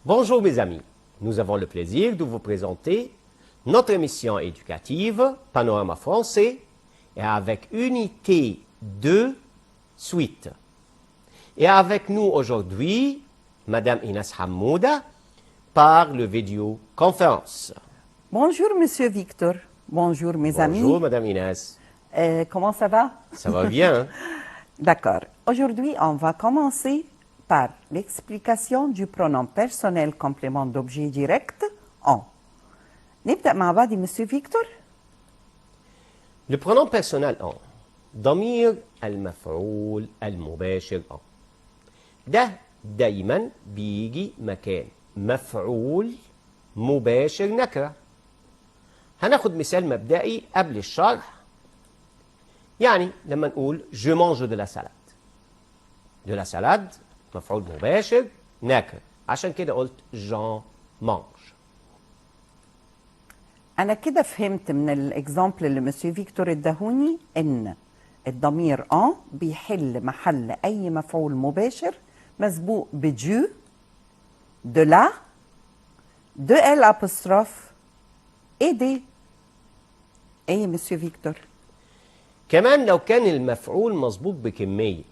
Bonjour mes amis, nous avons le plaisir de vous présenter notre émission éducative Panorama français et avec unité 2 suite. Et avec nous aujourd'hui, Madame Inès Hamouda par le vidéoconférence. Bonjour, Monsieur Victor. Bonjour, mes amis. Bonjour Madame Inès. Comment ça va? Ça va bien? D'accord. Aujourd'hui, on va commencer par l'explication du pronom personnel complément d'objet direct en. نبدأ مع بعض Monsieur Victor. Le pronom personnel en ضمير المفعول المباشر en ده دايما بيجي مكان مفعول مباشر نكرة. هناخد مثال مبدئي قبل الشرح. يعني لما نقول je mange de la salade. De la salade مفعول مباشر نكرة. عشان كده قلت j'en mange. أنا كده فهمت من الإكزامبل اللي مسيو فيكتور اداهوني إن الضمير en بيحل محل أي مفعول مباشر مسبوق بجو de la de L apostrophe et des. إيه مسيو فيكتور؟ كمان لو كان المفعول مسبوق بكمية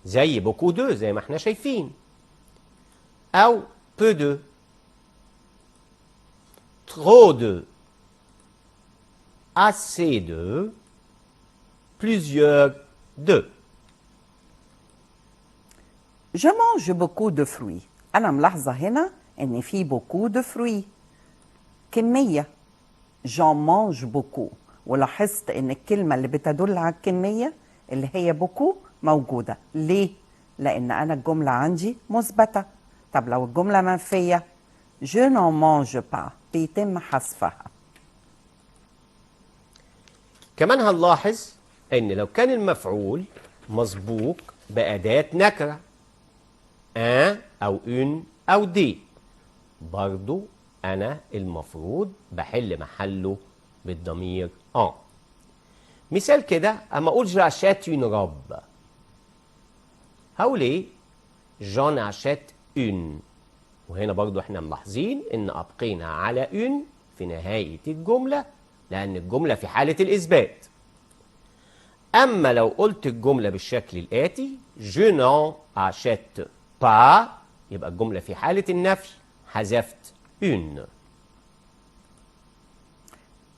زي beaucoup de زي ما احنا شايفين أو peu de trop de assez de plusieurs de. Je mange beaucoup de fruits. أنا ملاحظة هنا إن في beaucoup de fruits. كمية. J'en mange beaucoup. ولاحظت إن الكلمة اللي بتدل على الكمية اللي هي beaucoup موجودة. ليه؟ لأن أنا الجملة عندي مثبتة. طب لو الجملة منفية je n'en mange pas بيتم حذفها. كمان هنلاحظ ان لو كان المفعول مسبوق بأداة نكرة un او une او des برضو انا المفروض بحل محله بالضمير en. مثال كده اما اقول j'achète une robe هقول ايه j'en achète une. وهنا برضو احنا ملاحظين ان ابقينا على une في نهاية الجملة لان الجملة في حالة الاثبات. اما لو قلت الجملة بالشكل الاتي je n'en achète pas يبقى الجملة في حالة النفي حذفت une.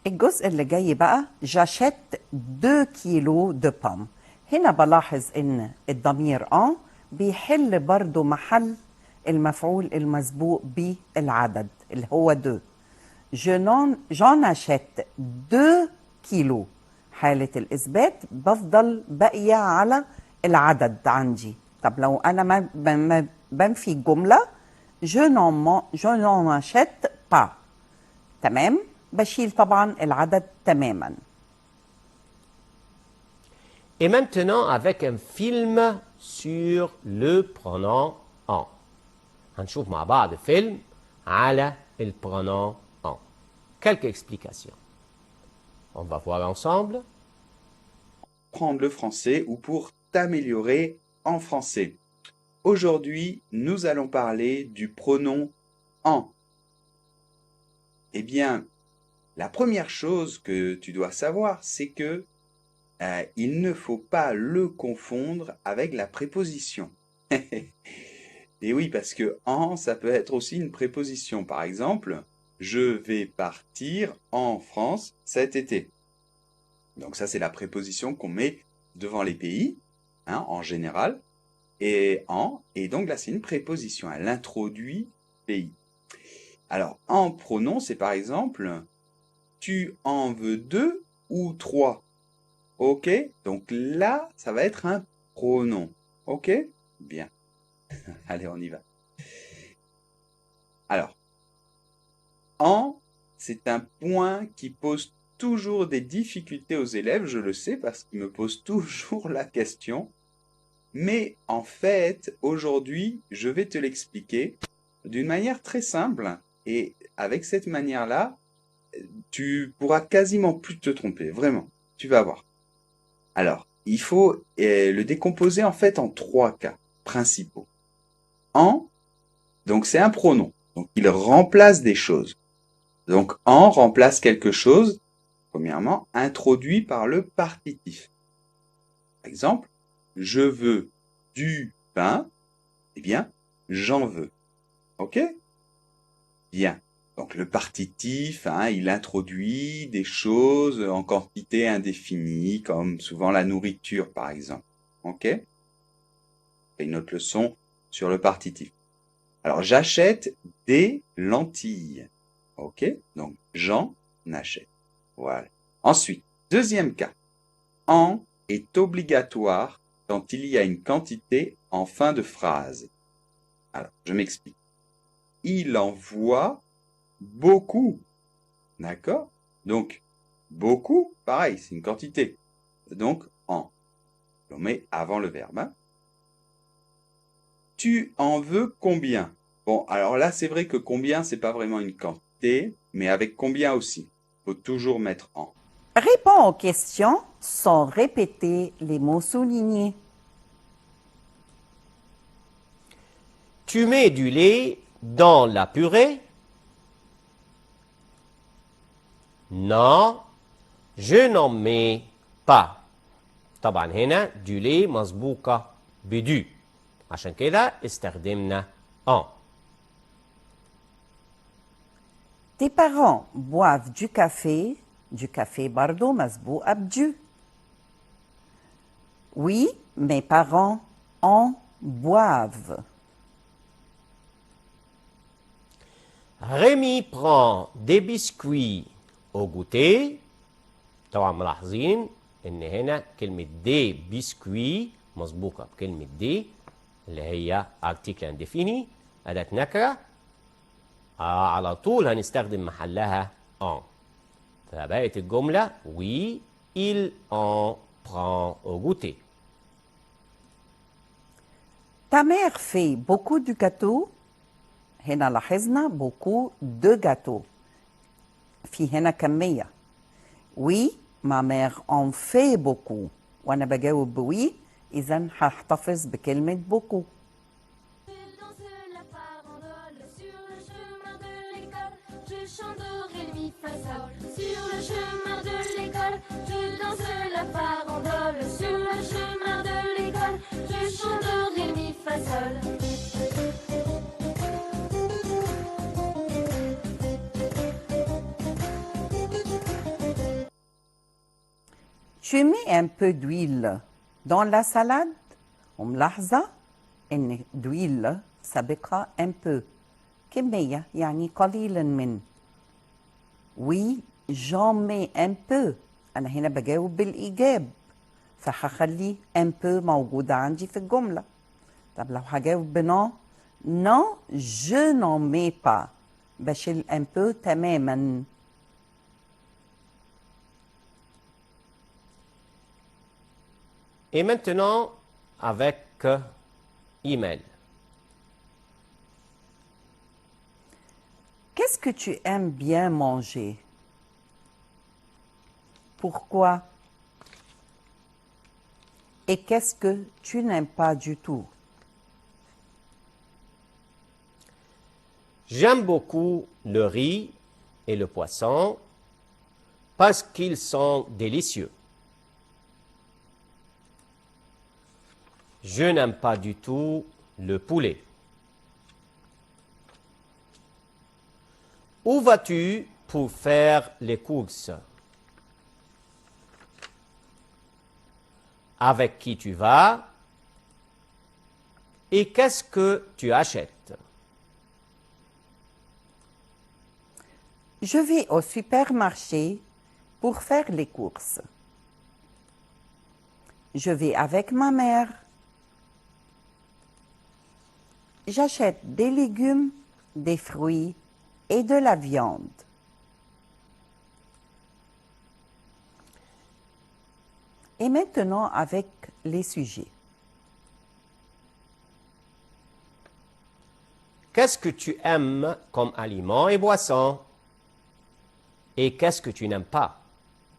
الجزء اللي جاي بقى j'achète 2 كيلو de pommes. هنا بلاحظ ان الضمير en بيحل برضو محل المفعول المسبوق بالعدد اللي هو 2. j'en achète 2 كيلو. حالة الإثبات بفضل باقية على العدد عندي. طب لو أنا ما بنفي الجملة je n'en achète pas. تمام؟ بشيل طبعا العدد تماما. Et maintenant avec un film sur le pronom en. هنشوف مع بعض فيلم على البرونون en. Quelques explications. On va voir ensemble. Prendre le français ou pour t'améliorer en français. Aujourd'hui, nous allons parler du pronom en. Eh bien, la première chose que tu dois savoir, c'est que il ne faut pas le confondre avec la préposition. Et oui, parce que en, ça peut être aussi une préposition. Par exemple, je vais partir en France cet été. Donc ça, c'est la préposition qu'on met devant les pays, hein, en général. Et en, et donc là, c'est une préposition. Elle introduit pays. Alors, en pronom, c'est par exemple, tu en veux 2 ou 3. OK? Donc là, ça va être un pronom. OK? Bien. Allez, on y va. Alors, en, c'est un point qui pose toujours des difficultés aux élèves, je le sais, parce qu'ils me posent toujours la question. Mais en fait, aujourd'hui, je vais te l'expliquer d'une manière très simple. Et avec cette manière-là, tu pourras quasiment plus te tromper, vraiment. Tu vas voir. Alors, il faut le décomposer en fait en 3 cas principaux. En, Donc c'est un pronom. Donc il remplace des choses. Donc en remplace quelque chose, premièrement, introduit par le partitif. Par exemple, je veux du pain, eh bien, j'en veux. OK? Bien. Donc le partitif, il introduit des choses en quantité indéfinie, comme souvent la nourriture, par exemple. OK? Et une autre leçon sur le partitif. Alors, j'achète des lentilles. OK? Donc, j'en achète. Voilà. Ensuite, deuxième cas. En est obligatoire quand il y a une quantité en fin de phrase. Alors, je m'explique. Il envoie beaucoup. D'accord? Donc, beaucoup, pareil, c'est une quantité. Donc, en. On met avant le verbe. Hein. Tu en veux combien? Bon, alors là, c'est vrai que combien, c'est pas vraiment une quantité, mais avec combien aussi. Il faut toujours mettre en. Réponds aux questions sans répéter les mots soulignés. Tu mets du lait dans la purée? Non, je n'en mets pas. طبعا هنا du lait مسبوقة بدو. عشان كده استخدمنا en. Tes parents boivent du café برضو مسبوقة بdu. Oui, mes parents en boivent. Rémi prend des biscuits au goûter. طبعا ملاحظين ان هنا كلمة دي بسكوي مسبوقة بكلمة دي اللي هي article indéfini أداة نكرة. على طول هنستخدم محلها en. فبقت الجملة oui il en prend au goûter. Ta mère fait beaucoup de gâteaux. هنا لاحظنا beaucoup de gâteaux. في هنا كمية. Oui, ma mère en fait beaucoup. وأنا بجاوب بوي إذا هحتفظ بكلمة beaucoup. Sur le chemin de l'école, je danse la farandole. Sur le chemin de l'école, je chante ré mi fa sol. Tu mets un peu d'huile dans la salade. وملاحظة إن d'huile سابقها un peu. كمية يعني قليلا من. Oui, j'en mets un peu. أنا هنا بجاوب بالإيجاب. فهخلي un peu موجودة عندي في الجملة. طب لو هجاوب بنو non, je n'en mets pas. بشيل un peu تماما. Et maintenant avec email. Qu'est-ce que tu aimes bien manger? Pourquoi? Et qu'est-ce que tu n'aimes pas du tout? J'aime beaucoup le riz et le poisson parce qu'ils sont délicieux. Je n'aime pas du tout le poulet. Où vas-tu pour faire les courses? Avec qui tu vas? Et qu'est-ce que tu achètes? Je vais au supermarché pour faire les courses. Je vais avec ma mère. J'achète des légumes, des fruits et de la viande. Et maintenant avec les sujets. Qu'est-ce que tu aimes comme aliments et boissons? Et qu'est-ce que tu n'aimes pas?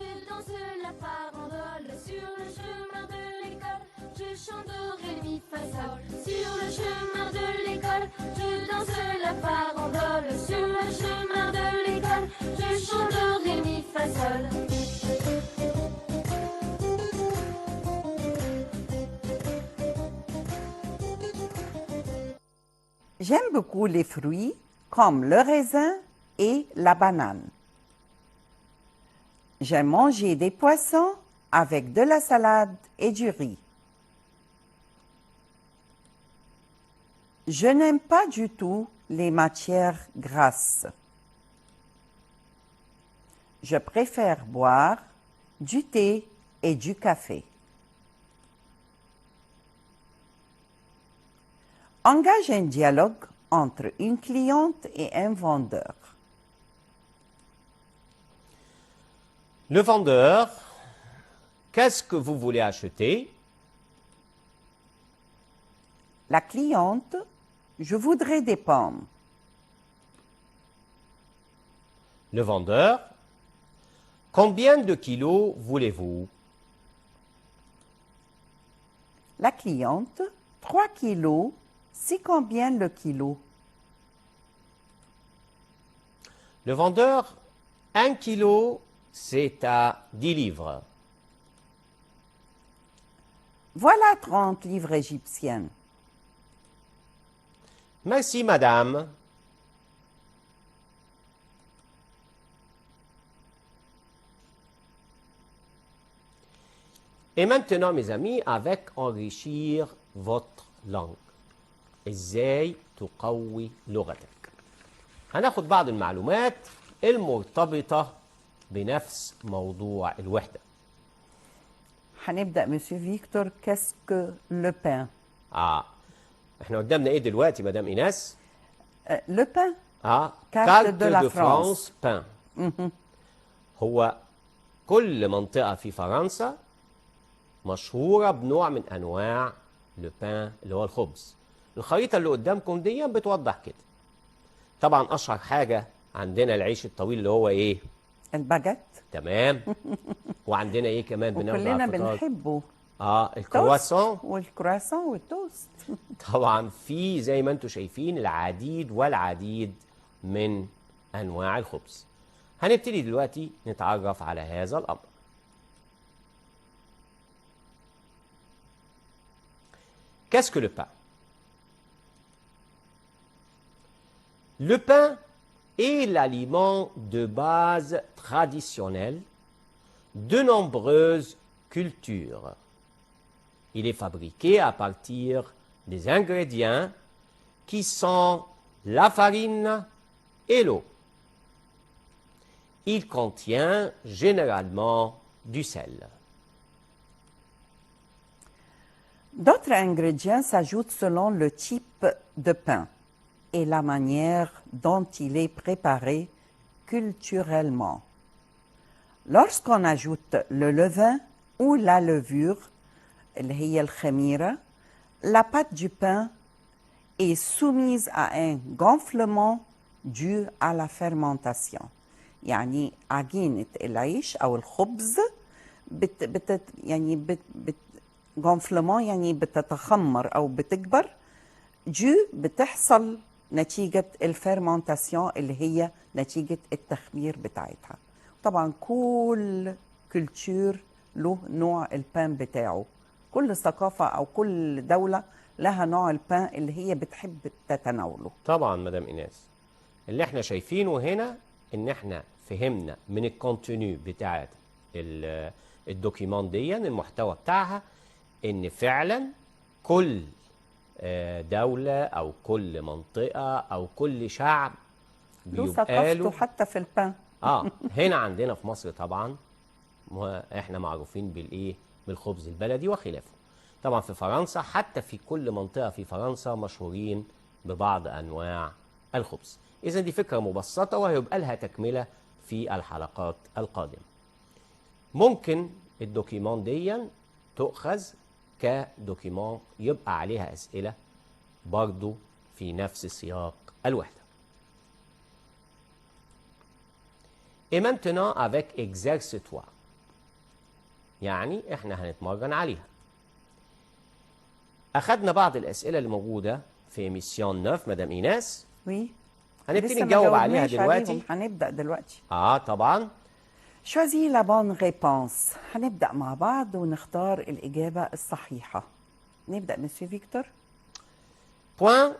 Je danse la farandole sur le chemin de l'école. Je chante ré mi fa sol. Sur le chemin de l'école, je danse l'école. J'aime beaucoup les fruits comme le raisin et la banane. J'aime manger des poissons avec de la salade et du riz. Je n'aime pas du tout les matières grasses. Je préfère boire du thé et du café. Engage un dialogue entre une cliente et un vendeur. Le vendeur, qu'est-ce que vous voulez acheter? La cliente, je voudrais des pommes. Le vendeur, combien de kilos voulez-vous? La cliente, 3 kilos, c'est combien le kilo? Le vendeur, 1 kilo, c'est à 10 livres. Voilà 30 livres égyptiennes. Merci, madame. Et maintenant, mes amis, avec enrichir votre langue. ازاي تقوي لغتك. هناخد بعض المعلومات المرتبطة بنفس موضوع الوحدة. هنبدأ مسيو فيكتور. Qu'est-ce que le pain? احنا قدامنا ايه دلوقتي مدام ايناس؟ Le pain. كارت de la دو فرانس بان. هو كل منطقة في فرنسا مشهورة بنوع من أنواع لو بان اللي هو الخبز. الخريطة اللي قدامكم دي بتوضح كده. طبعا أشهر حاجة عندنا العيش الطويل اللي هو إيه؟ الباجيت. تمام. وعندنا إيه كمان بناخده على وكلنا الفطار؟ بنحبه. الكرواسون. والكرواسون والتوست. طبعا في زي ما انتم شايفين العديد والعديد من أنواع الخبز. هنبتدي دلوقتي نتعرف على هذا الأمر. Qu'est-ce que le pain? Le pain est l'aliment de base traditionnel de nombreuses cultures. Il est fabriqué à partir des ingrédients qui sont la farine et l'eau. Il contient généralement du sel. D'autres ingrédients s'ajoutent selon le type de pain et la manière dont il est préparé culturellement. Lorsqu'on ajoute le levain ou la levure, اللي هي الخميرة, la pâte du pain est soumise à un gonflement dû à la fermentation. يعني عجينة العيش أو الخبز gonflement يعني بتتخمر أو بتكبر بتحصل نتيجة الفرمنتاسيون اللي هي نتيجة التخمير بتاعتها. طبعا كل كولتور له نوع البان بتاعه. كل ثقافة أو كل دولة لها نوع البان اللي هي بتحب تتناوله. طبعا مدام إيناس اللي احنا شايفينه هنا ان احنا فهمنا من الكونتينيو بتاعت الدوكيمان دي المحتوى بتاعها ان فعلا كل دولة او كل منطقة او كل شعب له ثقافته حتى في البان. هنا عندنا في مصر طبعا احنا معروفين بالايه بالخبز البلدي وخلافه. طبعا في فرنسا حتى في كل منطقة في فرنسا مشهورين ببعض انواع الخبز. اذا دي فكرة مبسطة وهيبقى لها تكملة في الحلقات القادمة. ممكن الدوكيمان دي تؤخذ كدوكيمان يبقى عليها أسئلة برضو في نفس سياق الوحدة. Et maintenant avec exerce-toi. يعني احنا هنتمرن عليها. أخذنا بعض الأسئلة اللي موجودة في ميسيون 9 مدام إيناس. وي. هنبتدي نجاوب عليها دلوقتي. هنبدأ دلوقتي. طبعا. Choisis la bonne réponse. هنبدأ مع بعض ونختار الإجابة الصحيحة. نبدأ مسيو فيكتور. Point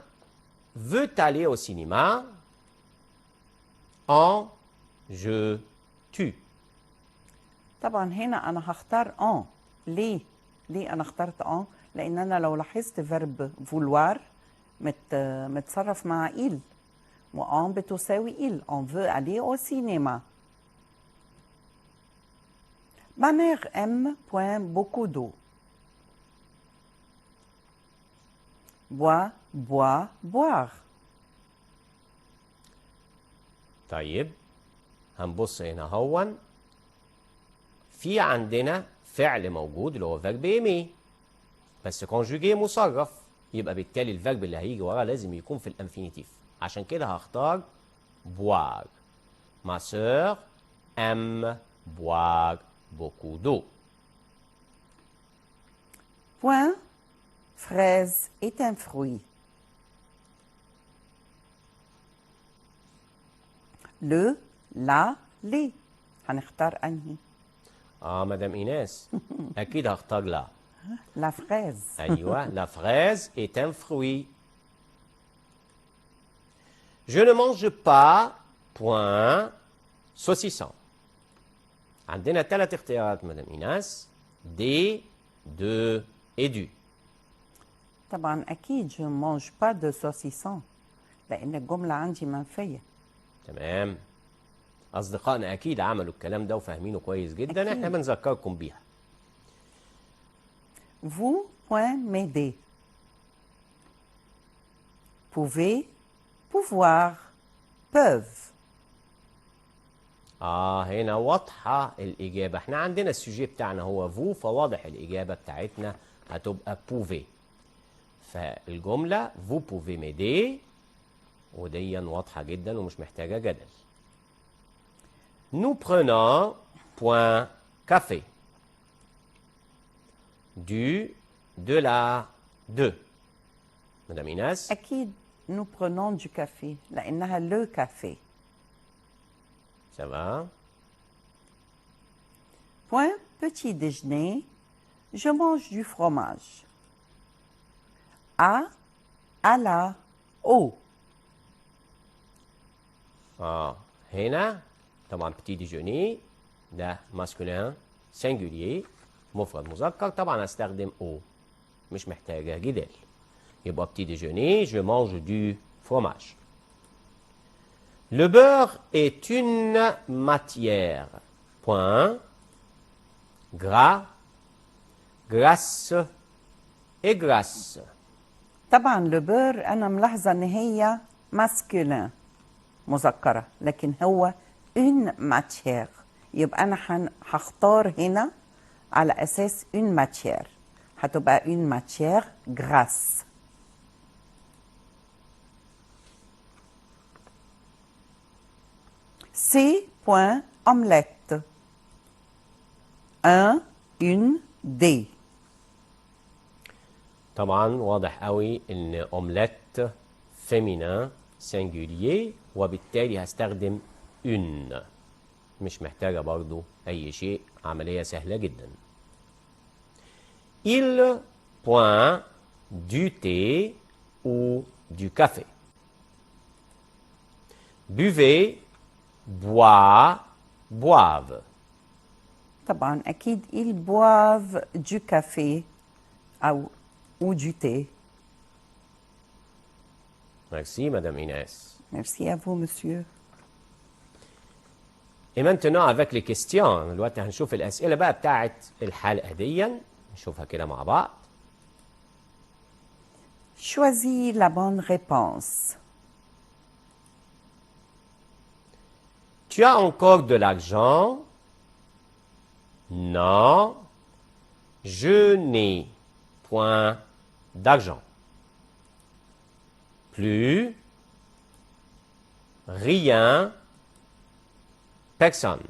veut aller au cinéma en je tu. طبعا هنا أنا هختار en. ليه؟ ليه أنا اخترت en؟ لأن أنا لو لاحظت فيرب vouloir متصرف مع il. و en بتساوي il. On veut aller au cinéma. Ma mère aime point beaucoup d'eau. Bois, bois, boire. طيب هنبص هنا هون في عندنا فعل موجود اللي هو فيرب ايمي بس كونجوجي مصرف يبقى بالتالي الفيرب اللي هيجي وراه لازم يكون في الانفينيتيف عشان كده هختار boire. Ma sœur aime boire beaucoup d'eau. Point, fraise est un fruit. Le, la, les. هنختار أنهي؟ مدام إيناس أكيد هختار لا. La fraise. أيوة la fraise est un fruit. Je ne mange pas point saucisson. عندنا 3 اختيارات مدام إيناس دي دو et du. طبعا أكيد je ne mange pas de saucisson لأن الجملة عندي منفية. تمام أصدقائنا أكيد عملوا الكلام ده وفاهمينه كويس جدا أكيد. احنا بنذكركم بيها. Vous point m'aider. Pouvez, pouvoir, peuvent. هنا واضحة الإجابة احنا عندنا السوجي بتاعنا هو فو فواضح الإجابة بتاعتنا هتبقى بوفي فالجملة vous pouvez m'aider وديا واضحة جدا ومش محتاجة جدل. Nous prenons point café. Du, de la, de. Madame Inès. أكيد nous prenons du café لأنها le café. Ça va? Point petit déjeuner, je mange du fromage. À la, au. هنا طبعا petit déjeuner ده masculin singulier مفرد مذكر طبعا هستخدم au مش محتاجة جدال يبقى petit déjeuner je mange du fromage. Le beurre est une matière. Point. Gras, grasse et grasse. طبعا لبر أنا ملاحظة إن هي masculin مذكرة لكن هو une matière يبقى أنا هختار هنا على أساس une matière هتبقى une matière grasse. C. Omelette. Un, une, des. طبعا واضح قوي ان اومليت فيمينا سنجولير وبالتالي هستخدم une مش محتاجة برضو اي شيء عملية سهلة جدا. Il point du thé ou du café. Buvez, bois, boivent. طبعا أكيد ils boivent du café ou du thé. Merci, Madame Inès. Merci à vous, monsieur. Et maintenant avec les questions دلوقتي هنشوف الأسئلة بقى بتاعت الحلقة دي نشوفها كده مع بعض. Choisis la bonne réponse. Tu as encore de l'argent? Non, je n'ai point d'argent. Plus, rien, personne.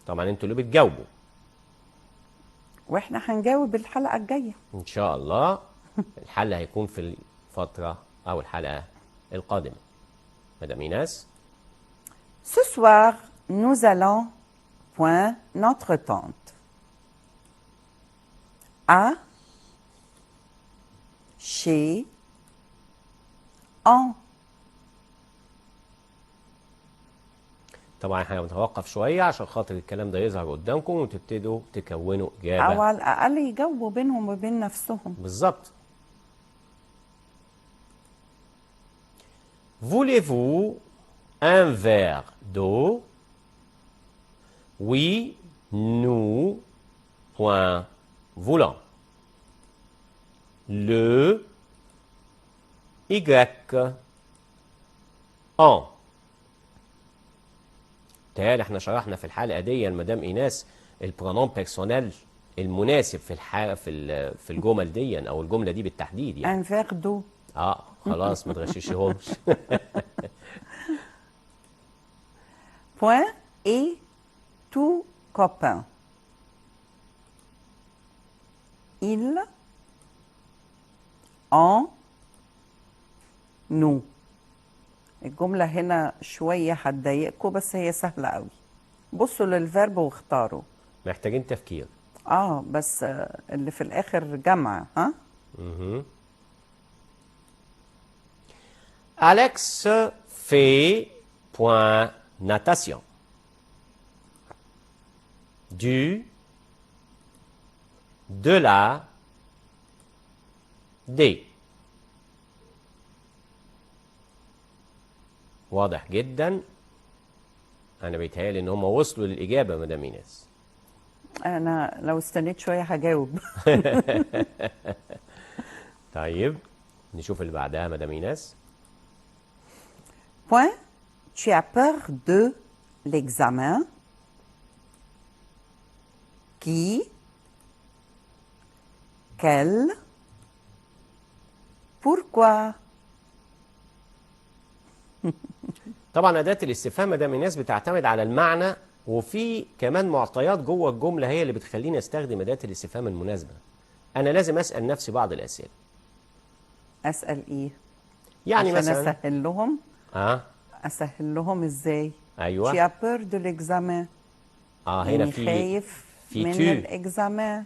طبعا انتوا اللي بتجاوبوا واحنا هنجاوب الحلقة الجاية. ان شاء الله. الحل هيكون في الفترة او الحلقة القادمة. مدام إيناس. Ce soir, nous allons point notre tante. À, chez, en. طبعا احنا بنتوقف شويه عشان خاطر الكلام ده يظهر قدامكم وتبتدوا تكونوا أو اجابه. على الأقل يجاوبوا بينهم وبين نفسهم. بالظبط. Voulez-vous un verre d'eau? Oui, nous, point voulons. Le, Y, en. تهيألي احنا شرحنا في الحلقة دي المدام إيناس البرونوم بيرسونيل المناسب في الجمل دي او الجملة دي بالتحديد يعني. Un verre d'eau. خلاص ما تغششيهمش. Point et tout copain. Il, en, nous. الجملة هنا شوية هتضايقكم بس هي سهلة قوي. بصوا للفيرب واختاروا. محتاجين تفكير. بس اللي في الآخر جمع ها؟ Alex fait point natation. Du, de la, des. واضح جدا. انا بيتهيألي ان هم وصلوا للاجابه مدام ايناس. انا لو استنيت شويه هجاوب. طيب نشوف اللي بعدها مدام ايناس. Point, tu as peur de l'examen qui, quel, pourquoi. طبعا أداة الاستفهام مدام ايناس بتعتمد على المعنى وفي كمان معطيات جوه الجملة هي اللي بتخليني استخدم أداة الاستفهام المناسبة. أنا لازم أسأل نفسي بعض الأسئلة. أسأل إيه؟ يعني عشان مثلا أسهل لهم؟ أسهل لهم إزاي؟ أيوه. Tu as peur de l'examen. هنا يعني في خايف من تو. الإكزامان.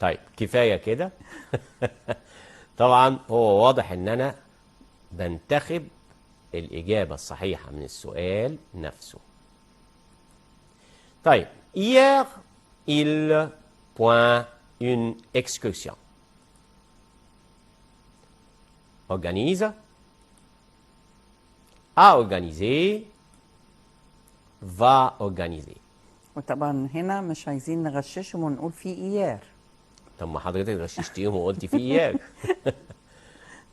طيب كفاية كده. طبعا هو واضح إن أنا بنتخب الإجابة الصحيحة من السؤال نفسه. طيب hier il point une excursion. Organise, a organisé, va organiser. وطبعا هنا مش عايزين نغششهم ونقول في إيار. طب ما حضرتك غششتيهم وقلتي في إياك.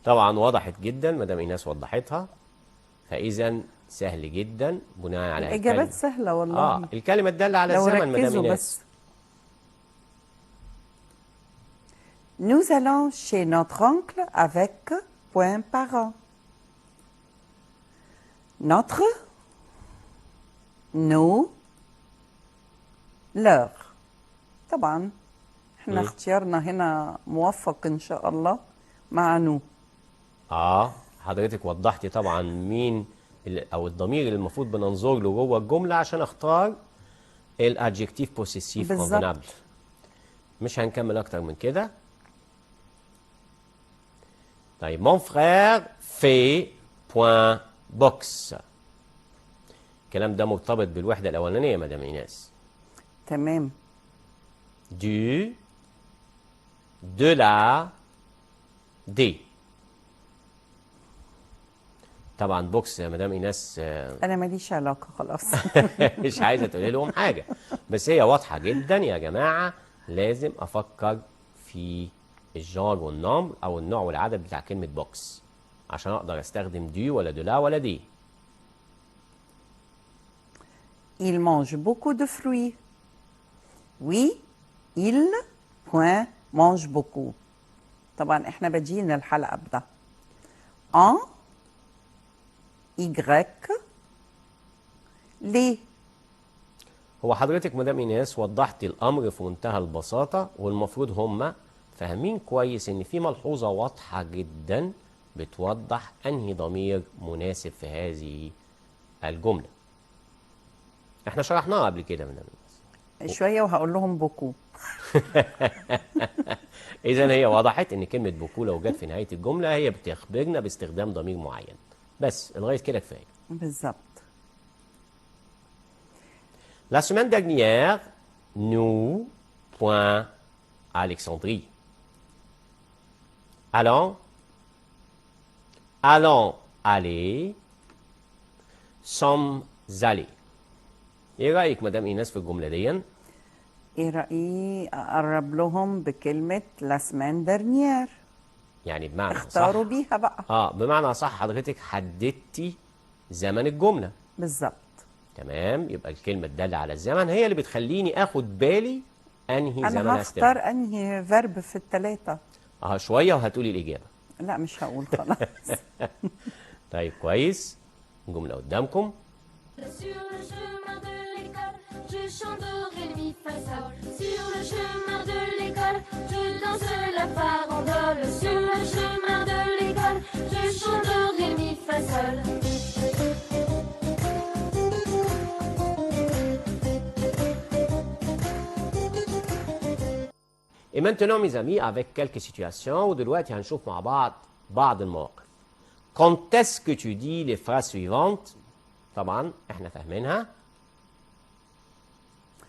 طبعا وضحت جدا مدام ايناس وضحتها. فاذا سهل جدا بناء على الاجابات سهله والله. الكلمه الداله على الزمن مدام ايناس. Nous allons chez notre oncle avec point parent. Notre, nous, leur. طبعا احنا اختيارنا هنا موفق ان شاء الله مع نو. حضرتك وضحتي طبعا مين او الضمير اللي المفروض بننظر له جوه الجمله عشان اختار الادجكتيف بوسيسيف كونفينابل. مش هنكمل اكتر من كده. طيب mon frère fait point box. الكلام ده مرتبط بالوحده الاولانيه مدام ايناس. تمام. du, de la, des. طبعا بوكس يا مدام ايناس انا ماليش علاقه خلاص. مش عايزه تقولي لهم حاجه بس هي واضحه جدا يا جماعه. لازم افكر في الجار والنمبر او النوع والعدد بتاع كلمه بوكس عشان اقدر استخدم دي ولا de la ولا دي. Il mange beaucoup de fruits. Oui, il point mange beaucoup. طبعا احنا بادئين الحلقه بده. En Y ليه؟ هو حضرتك مدام ايناس وضحتي الامر في منتهى البساطه والمفروض هم فاهمين كويس ان في ملحوظه واضحه جدا بتوضح انهي ضمير مناسب في هذه الجمله. احنا شرحناها قبل كده من شوية وهقول لهم بوكو. إذا هي وضحت إن كلمة بوكو لو جت في نهاية الجملة هي بتخبرنا باستخدام ضمير معين. بس لغاية كده كفاية. بالظبط. La semaine dernière, nous, point, Alexandrie. Allons, aller, sommes allés. ايه رأيك مدام ايناس في الجملة دي؟ ايه رأيي اقرب لهم بكلمة لا سمان درنيير؟ يعني بمعنى اختاروا صح بيها بقى. بمعنى صح حضرتك حددتي زمن الجملة. بالظبط. تمام، يبقى الكلمة الدالة على الزمن هي اللي بتخليني اخد بالي انهي زمن انا هستخدم. هختار انهي فيرب في الثلاثة. شوية وهتقولي الإجابة. لا مش هقول خلاص. طيب كويس، الجملة قدامكم. Sur le chemin de l'école, je chanterai le mi fa sol. Sur le chemin de l'école, je danse la farandole. Sur le chemin de l'école, je chanterai le mi fa sol. Et maintenant mes amis avec quelques situations ودلوقتي هنشوف مع بعض المواقف. Quand est-ce que tu dis les phrases suivantes؟ طبعا احنا فاهمينها.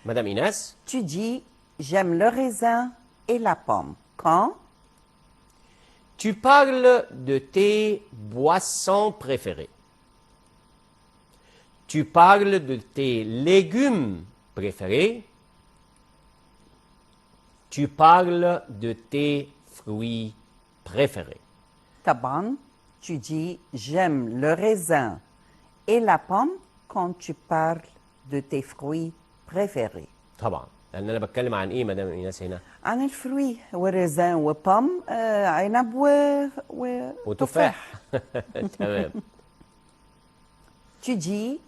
Madame Inès. Tu dis j'aime le raisin et la pomme. Quand? Tu parles de tes boissons préférées. Tu parles de tes légumes préférés. Tu parles de tes fruits préférés. طبعا tu dis j'aime le raisin et la pomme quand tu parles de tes fruits préférés. طبعا لان انا بتكلم عن ايه مدام ايناس هنا؟ عن الفروي والريزان وبوم عنب وتفاح. تمام. Tu dis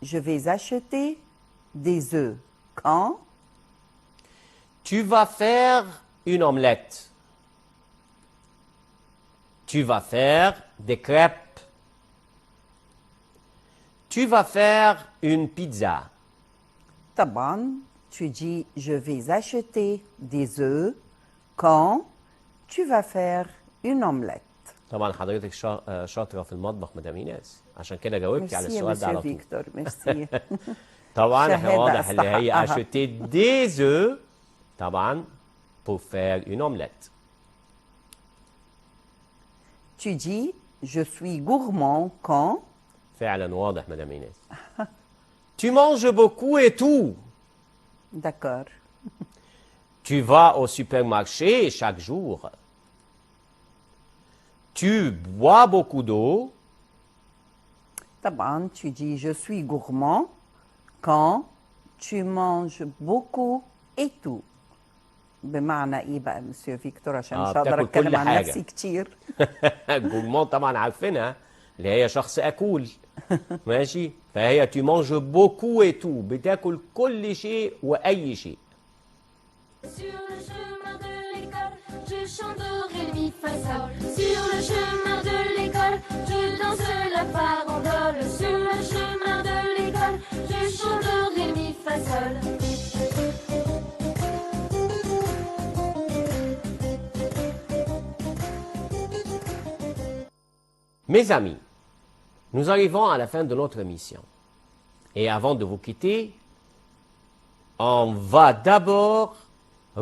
je vais acheter des œufs. Quand? Tu vas faire une omelette. Tu vas faire des crêpes. Tu vas faire une pizza. طبعا tu dis je vais acheter des œufs quand tu vas faire une omelette. طبعا حضرتك شاطره في المطبخ مدام ايناس عشان كده جاوبتي على ميرسي يا السؤال ده على مسيو طول. فيكتور ميرسي. طبعا احنا شهادة واضح اللي هي أستحقها. acheter des œufs طبعا pour faire une omelette. Tu dis je suis gourmand quand? فعلا واضح مدام ايناس. Tu manges beaucoup et tout. D'accord. Tu vas au supermarché chaque jour. Tu bois beaucoup d'eau. طبعا tu dis je suis gourmand quand tu manges beaucoup et tout. بمعنى ايه بقى مسيو فيكتور عشان مش هقدر بتاكل كل اتكلم عن حاجة. نفسي كتير. جورمان طبعا عارفينها اللي هي شخص اكول. ماشي، فهي tu manges beaucoup et tout بتاكل كل شيء واي شيء. Sur le chemin de l'école, je chanterai le mi fa sol. Sur le chemin de l'école, je danse la farandole. Sur le chemin de l'école, je chanterai le mi fa sol. Mes amis, nous arrivons à la fin de notre émission. Et avant de vous quitter, on va d'abord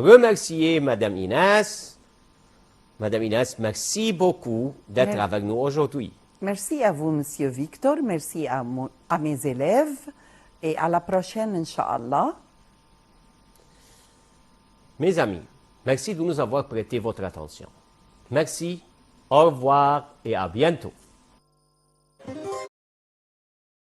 remercier Madame Inès. Madame Inès, merci beaucoup d'être Merci. avec nous aujourd'hui. Merci à vous monsieur Victor, merci à mes élèves et à la prochaine Inch'Allah. Mes amis, merci de nous avoir prêté votre attention. Merci, au revoir et à bientôt.